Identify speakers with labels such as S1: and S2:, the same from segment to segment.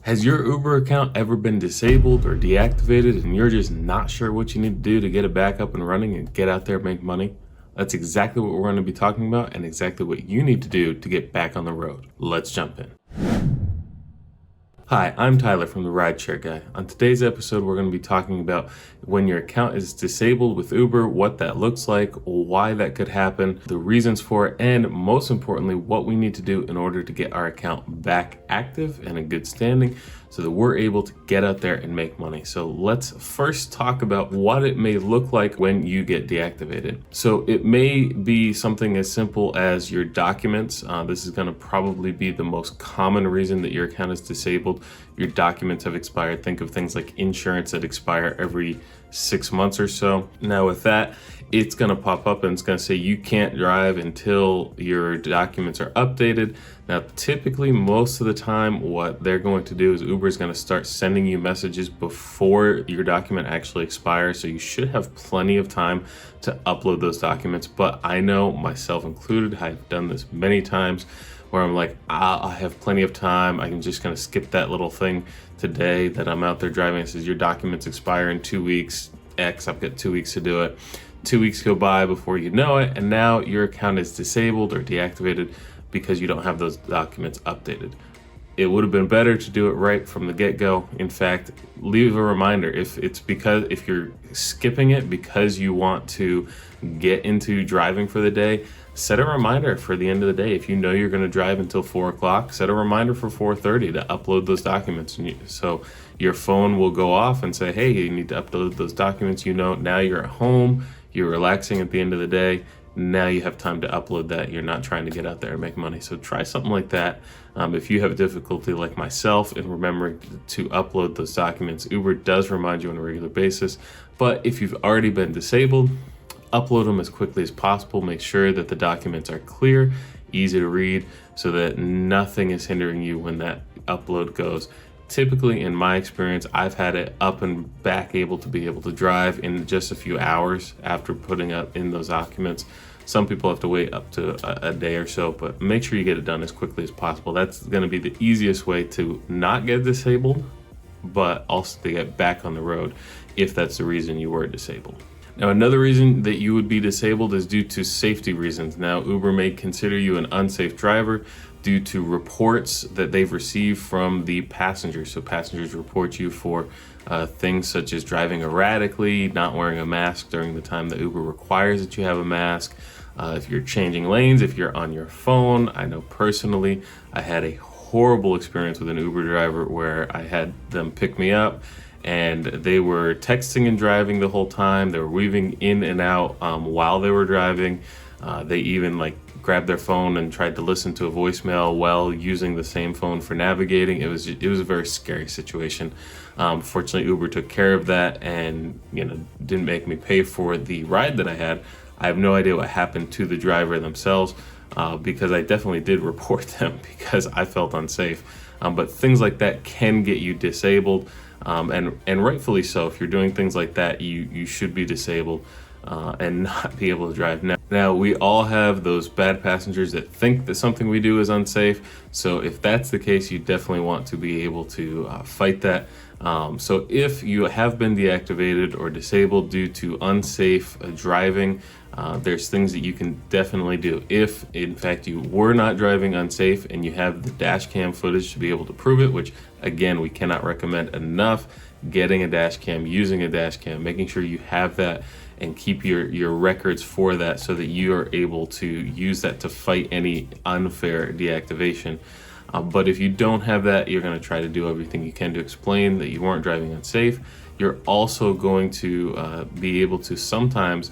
S1: Has your Uber account ever been disabled or deactivated and you're just not sure what you need to do to get it back up and running and get out there and make money? That's exactly what we're going to be talking about and exactly what you need to do to get back on the road. Let's jump in. Hi, I'm Tyler from the RideShare Guy. On today's episode, we're going to be talking about when your account is disabled with Uber, what that looks like, why that could happen, the reasons for it, and most importantly, what we need to do in order to get our account back active and in good standing so that we're able to get out there and make money. So let's first talk about what it may look like when you get deactivated. So it may be something as simple as your documents. This is going to probably be the most common reason that your account is disabled. Your documents have expired. Think of things like insurance that expire every 6 months or so. Now with that, it's going to pop up and it's going to say you can't drive until your documents are updated. Now, typically, most of the time, what they're going to do is Uber is going to start sending you messages before your document actually expires. So you should have plenty of time to upload those documents. But I know, myself included, I've done this many times where I'm like, I have plenty of time. I can just kind of skip that little thing today that I'm out there driving. It says your documents expire in 2 weeks. X, I've got 2 weeks to do it. 2 weeks go by before you know it, and now your account is disabled or deactivated because you don't have those documents updated. It would have been better to do it right from the get-go. In fact, leave a reminder if you're skipping it because you want to get into driving for the day, set a reminder for the end of the day. If you know you're going to drive until 4 o'clock, set a reminder for 4:30 to upload those documents. So your phone will go off and say, hey, you need to upload those documents. You know, now you're at home, you're relaxing at the end of the day. Now you have time to upload that. You're not trying to get out there and make money. So try something like that. If you have difficulty like myself in remembering to upload those documents, Uber does remind you on a regular basis. But if you've already been disabled, upload them as quickly as possible. Make sure that the documents are clear, easy to read, so that nothing is hindering you when that upload goes. Typically, in my experience, I've had it up and back able to drive in just a few hours after putting up in those documents. Some people have to wait up to a day or so, but make sure you get it done as quickly as possible. That's going to be the easiest way to not get disabled, but also to get back on the road if that's the reason you were disabled. Now, another reason that you would be disabled is due to safety reasons. Now, Uber may consider you an unsafe driver due to reports that they've received from the passengers. So passengers report you for things such as driving erratically, not wearing a mask during the time that Uber requires that you have a mask. If you're changing lanes, if you're on your phone. I know personally, I had a horrible experience with an Uber driver where I had them pick me up and they were texting and driving the whole time. They were weaving in and out while they were driving. They even grabbed their phone and tried to listen to a voicemail while using the same phone for navigating. It was a very scary situation. Fortunately, Uber took care of that and didn't make me pay for the ride that I had. I have no idea what happened to the driver themselves because I definitely did report them because I felt unsafe. But things like that can get you disabled. And rightfully so. If you're doing things like that, you should be disabled and not be able to drive. Now, we all have those bad passengers that think that something we do is unsafe. So if that's the case, you definitely want to be able to fight that. So if you have been deactivated or disabled due to unsafe driving, there's things that you can definitely do. If in fact you were not driving unsafe and you have the dash cam footage to be able to prove it, which again, we cannot recommend enough, getting a dash cam, using a dash cam, making sure you have that and keep your records for that so that you are able to use that to fight any unfair deactivation. But if you don't have that, you're going to try to do everything you can to explain that you weren't driving unsafe. You're also going to be able to sometimes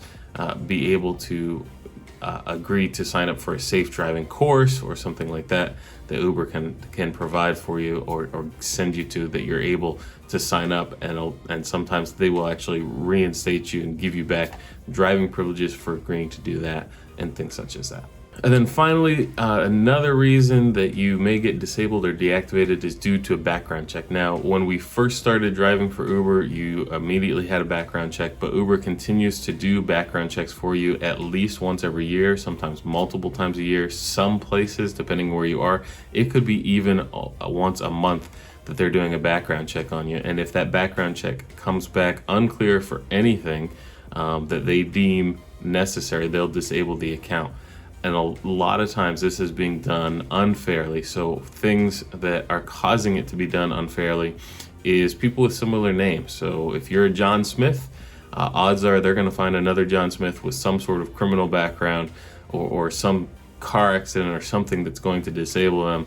S1: agree to sign up for a safe driving course or something like that that Uber can provide for you or send you to, that you're able to sign up, and sometimes they will actually reinstate you and give you back driving privileges for agreeing to do that and things such as that. And then finally, another reason that you may get disabled or deactivated is due to a background check. Now, when we first started driving for Uber, you immediately had a background check, but Uber continues to do background checks for you at least once every year, sometimes multiple times a year. Some places, depending where you are, it could be even once a month that they're doing a background check on you. And if that background check comes back unclear for anything that they deem necessary, they'll disable the account. And a lot of times this is being done unfairly. So things that are causing it to be done unfairly is people with similar names. So if you're a John Smith, odds are they're going to find another John Smith with some sort of criminal background or some car accident or something that's going to disable them.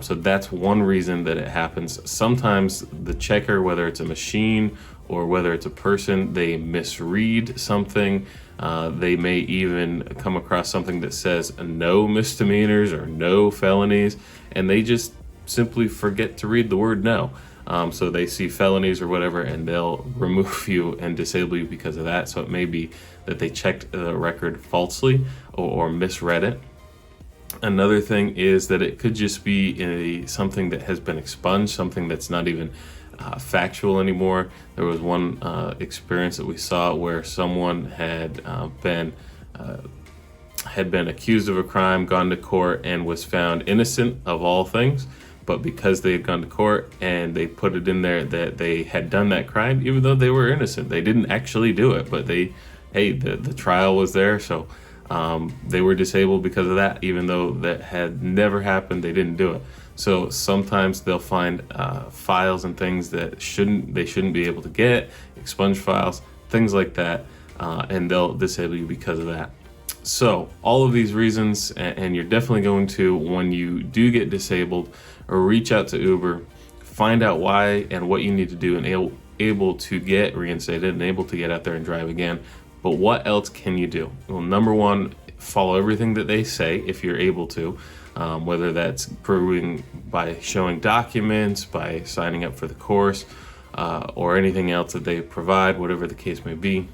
S1: So that's one reason that it happens. Sometimes the checker, whether it's a machine or whether it's a person, they misread something. They may even come across something that says no misdemeanors or no felonies, and they just simply forget to read the word no. So they see felonies or whatever, and they'll remove you and disable you because of that. So it may be that they checked the record falsely or misread it. Another thing is that it could just be something that has been expunged, something that's not even factual anymore. There was one experience that we saw where someone had been accused of a crime, gone to court, and was found innocent of all things. But because they had gone to court and they put it in there that they had done that crime, even though they were innocent, they didn't actually do it. But the trial was there, so they were disabled because of that, even though that had never happened. They didn't do it. So sometimes they'll find files and things that they shouldn't be able to get, expunge files, things like that, and they'll disable you because of that. So all of these reasons, and you're definitely going to, when you do get disabled, or reach out to Uber, find out why and what you need to do, and able to get reinstated and able to get out there and drive again. But what else can you do? Well, number one, follow everything that they say if you're able to, whether that's proving by showing documents, by signing up for the course, or anything else that they provide, whatever the case may be.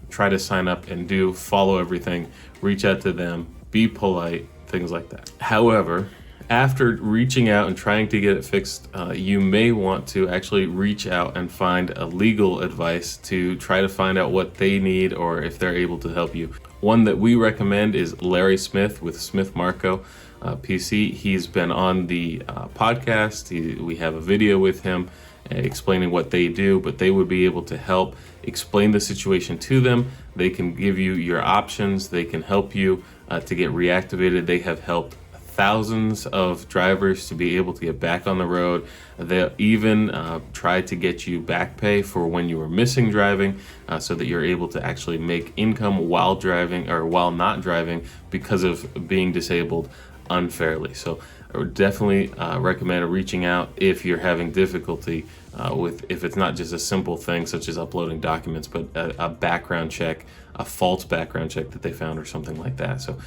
S1: Try to sign up and follow everything, reach out to them, be polite, things like that. However, after reaching out and trying to get it fixed, you may want to actually reach out and find a legal advice to try to find out what they need or if they're able to help you. One that we recommend is Larry Smith with SmithMarco PC. He's been on the podcast. We have a video with him explaining what they do, but they would be able to help explain the situation to them. They can give you your options. They can help you to get reactivated. They have helped thousands of drivers to be able to get back on the road. They'll even try to get you back pay for when you were missing driving, so that you're able to actually make income while driving or while not driving because of being disabled unfairly. So I would definitely recommend reaching out if you're having difficulty if it's not just a simple thing such as uploading documents, but a background check, a false background check that they found or something like that. So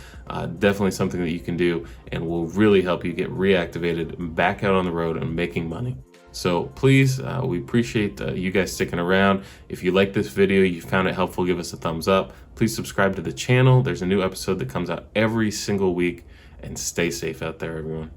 S1: definitely something that you can do and will really help you get reactivated back out on the road and making money. So please, we appreciate you guys sticking around. If you like this video, you found it helpful, give us a thumbs up. Please subscribe to the channel. There's a new episode that comes out every single week, and stay safe out there, everyone.